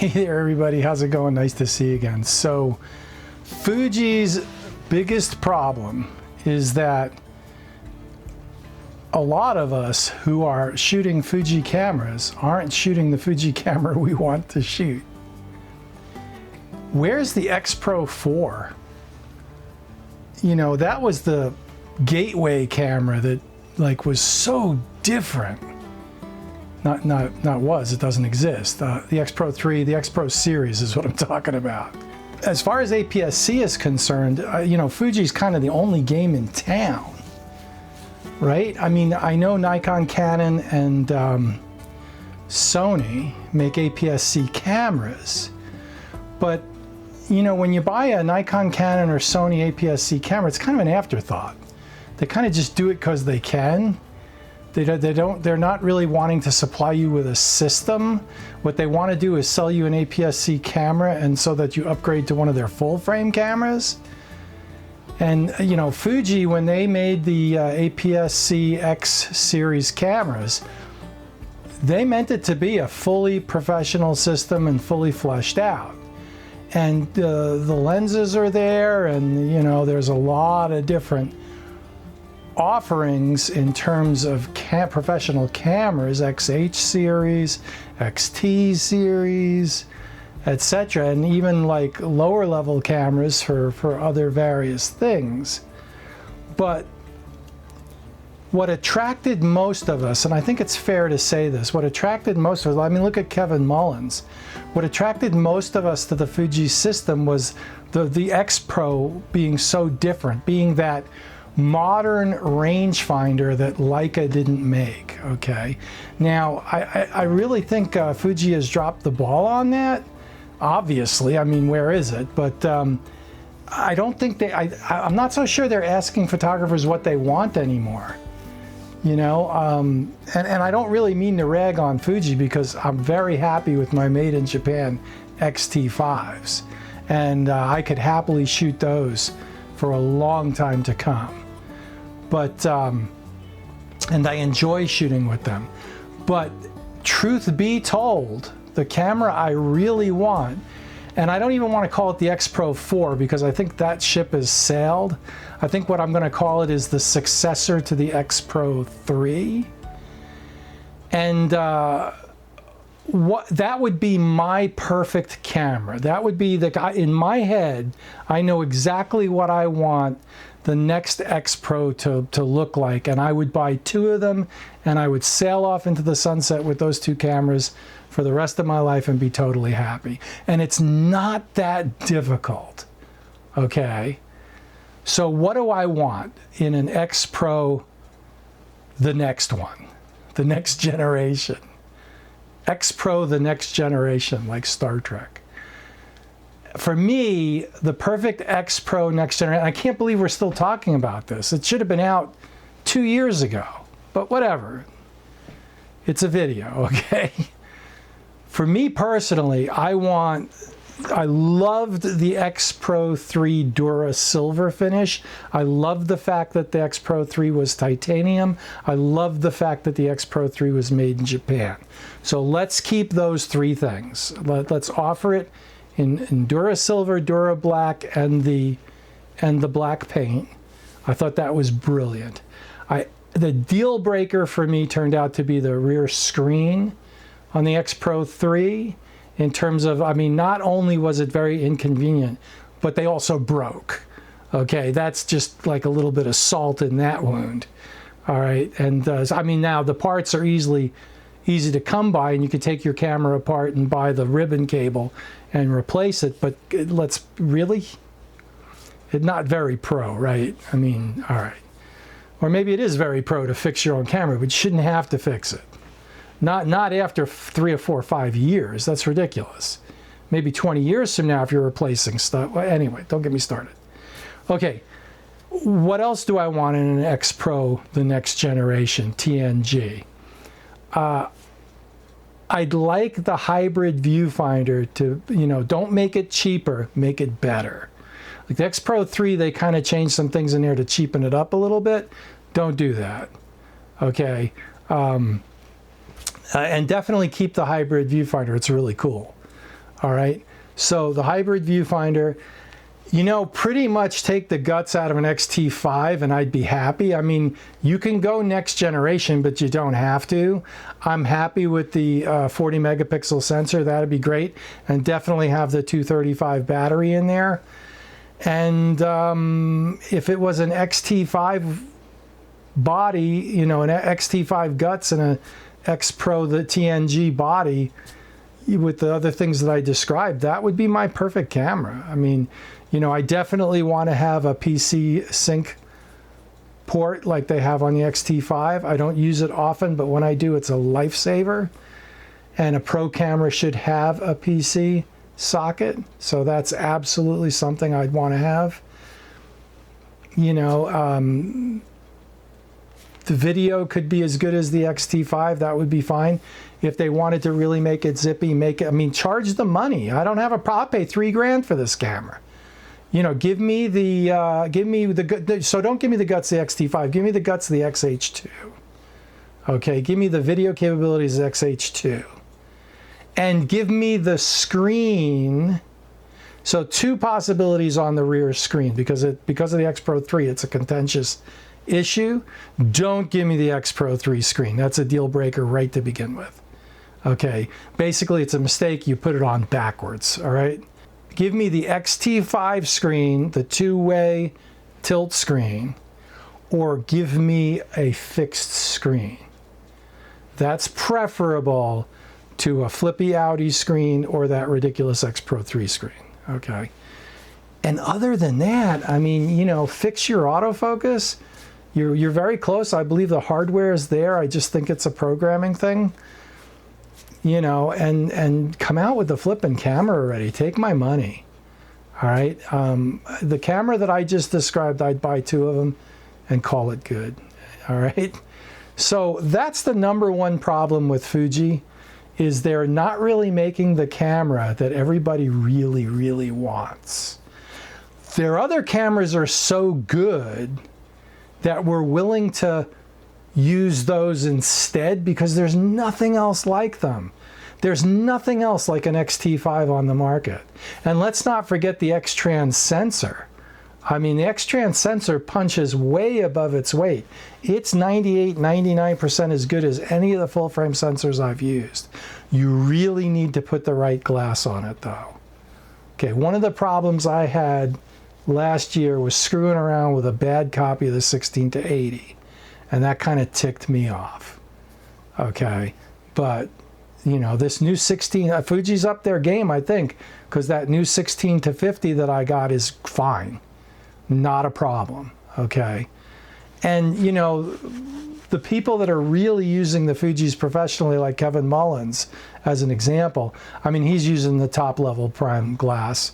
Hey there everybody, how's it going? Nice to see you again. So Fuji's biggest problem is that a lot of us who are shooting Fuji cameras aren't shooting the Fuji camera we want to shoot. Where's the XPro 4? You know, that was the gateway camera that was so different. It doesn't exist. The XPro 3, the XPro series is what I'm talking about. As far as APS-C is concerned, you know, Fuji's kind of the only game in town, right? I mean, I know Nikon, Canon, and Sony make APS-C cameras, but you know, when you buy a Nikon, Canon, or Sony APS-C camera, it's kind of an afterthought. They kind of just do it because they can. They're not really wanting to supply you with a system. What they want to do is sell you an APS-C camera, and so that you upgrade to one of their full frame cameras. And you know, Fuji, when they made the APS-C X series cameras, they meant it to be a fully professional system and fully fleshed out. And the lenses are there, and you know, there's a lot of different offerings in terms of professional cameras, XH series, XT series, etc., and even like lower level cameras for other various things. But what attracted most of us, and I think it's fair to say this, what attracted most of us, I mean, look at Kevin Mullins. What attracted most of us to the Fuji system was the XPro being so different, being that modern rangefinder that Leica didn't make, okay? Now, I really think Fuji has dropped the ball on that, obviously. I mean, where is it? But I don't think I'm not so sure they're asking photographers what they want anymore, you know? And I don't really mean to rag on Fuji, because I'm very happy with my made in Japan X-T5s. And I could happily shoot those for a long time to come. But, and I enjoy shooting with them. But truth be told, the camera I really want, and I don't even want to call it the XPro 4 because I think that ship has sailed. I think what I'm going to call it is the successor to the XPro 3. And that would be my perfect camera. That would be the guy in my head. I know exactly what I want the next XPro to look like, and I would buy 2 of them, and I would sail off into the sunset with those 2 cameras for the rest of my life and be totally happy. And it's not that difficult, okay? So what do I want in an XPro, the next one, the next generation? XPro, the next generation, like Star Trek. For me, the perfect XPro next generation, I can't believe we're still talking about this. It should have been out 2 years ago, but whatever. It's a video, okay? For me personally, I loved the XPro 3 Dura silver finish. I loved the fact that the XPro 3 was titanium. I loved the fact that the XPro 3 was made in Japan. So let's keep those 3 things. Let's offer it in Dura silver, Dura black, and the black paint. I thought that was brilliant. The deal breaker for me turned out to be the rear screen on the XPro 3, in terms of, I mean, not only was it very inconvenient, but they also broke. Okay, that's just like a little bit of salt in that wound. All right, and I mean, now the parts are easy to come by, and you can take your camera apart and buy the ribbon cable and replace it, but it's not very pro, right? I mean, all right. Or maybe it is very pro to fix your own camera, but you shouldn't have to fix it. Not after 3 or 4 or 5 years. That's ridiculous. Maybe 20 years from now if you're replacing stuff. Well, anyway, don't get me started. Okay, what else do I want in an XPro, the next generation, TNG? I'd like the hybrid viewfinder to, you know, don't make it cheaper, make it better. Like the XPro 3, they kind of changed some things in there to cheapen it up a little bit. Don't do that, okay? And definitely keep the hybrid viewfinder. It's really cool. All right. So the hybrid viewfinder, you know, pretty much take the guts out of an X-T5 and I'd be happy. I mean, you can go next generation, but you don't have to. I'm happy with the 40 megapixel sensor. That'd be great. And definitely have the 235 battery in there. And if it was an X-T5 body, you know, an X-T5 guts and a XPro, the TNG body, with the other things that I described, that would be my perfect camera. I mean, you know, I definitely want to have a PC sync port like they have on the X-T5. I don't use it often, but when I do, it's a lifesaver. And a pro camera should have a PC socket, so that's absolutely something I'd want to have. You know, the video could be as good as the X-T5. That would be fine. If they wanted to really make it zippy, make it, I mean, charge the money. I don't have a problem. I'll pay $3 grand for this camera. You know, give me the so don't give me the guts of the X-T5. Give me the guts of the XH2. Okay, give me the video capabilities of XH2. And give me the screen. So two possibilities on the rear screen, because of the XPro 3, it's a contentious issue. Don't give me the XPro 3 screen. That's a deal breaker right to begin with. Okay, basically it's a mistake. You put it on backwards, all right? Give me the X-T5 screen, the two-way tilt screen, or give me a fixed screen. That's preferable to a flippy Audi screen or that ridiculous XPro 3 screen, okay? And other than that, I mean, you know, fix your autofocus. You're very close. I believe the hardware is there. I just think it's a programming thing. You know, and come out with the flipping camera already. Take my money. All right. The camera that I just described, I'd buy 2 of them and call it good. All right. So that's the #1 problem with Fuji, is they're not really making the camera that everybody really, really wants. Their other cameras are so good that we're willing to use those instead because there's nothing else like them. There's nothing else like an X-T5 on the market. And let's not forget the X-Trans sensor. I mean, the X-Trans sensor punches way above its weight. It's 98, 99% as good as any of the full-frame sensors I've used. You really need to put the right glass on it, though. Okay, one of the problems I had last year was screwing around with a bad copy of the 16-80. And that kind of ticked me off. Okay, but you know, this new 16, Fuji's up their game, I think, because that new 16-50 that I got is fine. Not a problem, okay? And, you know, the people that are really using the Fujis professionally, like Kevin Mullins, as an example, I mean, he's using the top-level prime glass.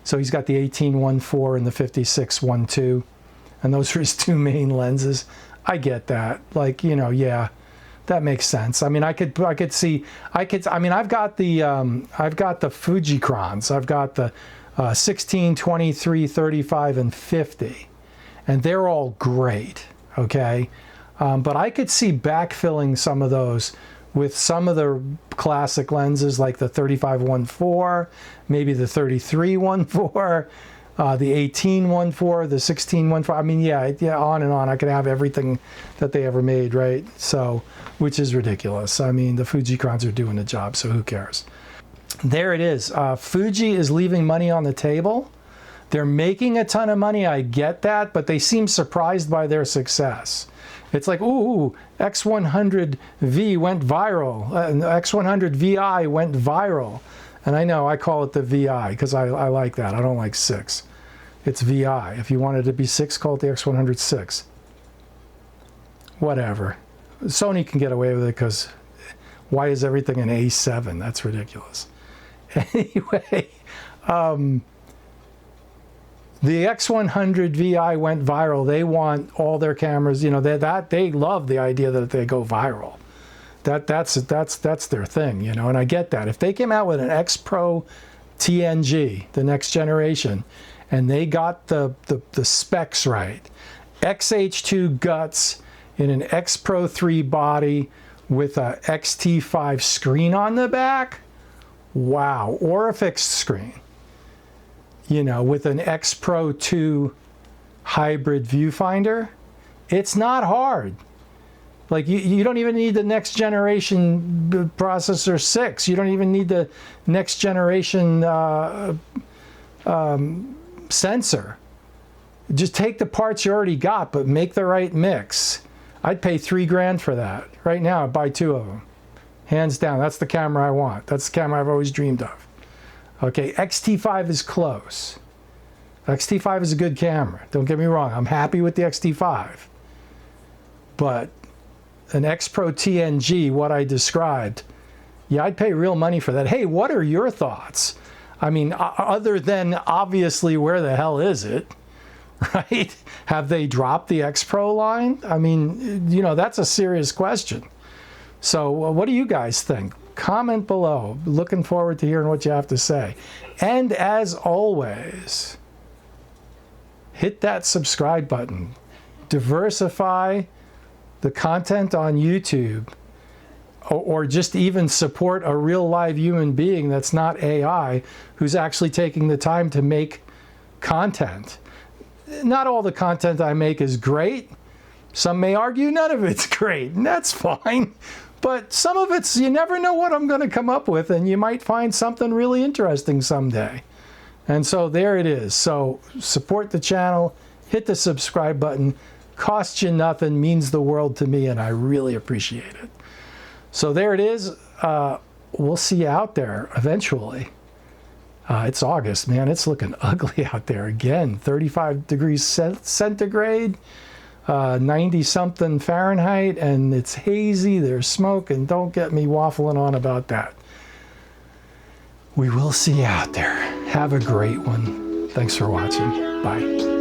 So he's got the 18-1.4 and the 56-1.2, and those are his 2 main lenses. I get that. Like, you know, yeah, that makes sense. I mean, I mean, I've got the Fujicrons. I've got the 16, 23, 35, and 50, and they're all great, okay? But I could see backfilling some of those with some of the classic lenses, like the 35-1.4, maybe the 33-1.4, the 18-1.4, the 16-1.4. I mean, yeah, on and on. I could have everything that they ever made, right? So, which is ridiculous. I mean, the Fujicrons are doing the job, so who cares? There it is. Fuji is leaving money on the table. They're making a ton of money, I get that, but they seem surprised by their success. It's like, ooh, X100V went viral. X100 VI went viral. And I know I call it the VI because I like that. I don't like 6. It's VI. If you wanted to be 6, call it the X100 6. Whatever. Sony can get away with it because why is everything an A7? That's ridiculous. Anyway, the X100 VI went viral. They want all their cameras, you know, they love the idea that they go viral. That's their thing, you know, and I get that. If they came out with an XPro TNG, the next generation, and they got the specs right, XH2 guts in an XPro 3 body with a X-T5 screen on the back, wow, or a fixed screen, you know, with an XPro 2 hybrid viewfinder, it's not hard. Like you don't even need the next generation processor 6. You don't even need the next generation sensor. Just take the parts you already got, but make the right mix. I'd pay $3 grand for that. Right now, I'd buy 2 of them. Hands down, that's the camera I want. That's the camera I've always dreamed of. Okay, X-T5 is close. X-T5 is a good camera. Don't get me wrong. I'm happy with the X-T5. But an XPro TNG, what I described, yeah, I'd pay real money for that. Hey, what are your thoughts? I mean, other than obviously, where the hell is it? Right? Have they dropped the XPro line? I mean, you know, that's a serious question. So what do you guys think? Comment below. Looking forward to hearing what you have to say. And as always, hit that subscribe button. Diversify the content on YouTube, or just even support a real live human being that's not AI, who's actually taking the time to make content. Not all the content I make is great. Some may argue none of it's great, and that's fine. But some of it's, you never know what I'm going to come up with, and you might find something really interesting someday. And so there it is. So support the channel, hit the subscribe button. Costs you nothing, means the world to me, and I really appreciate it. So there it is. We'll see you out there eventually. It's August, man. It's looking ugly out there again. 35 degrees centigrade, 90-something Fahrenheit, and it's hazy. There's smoke, and don't get me waffling on about that. We will see you out there. Have a great one. Thanks for watching. Bye.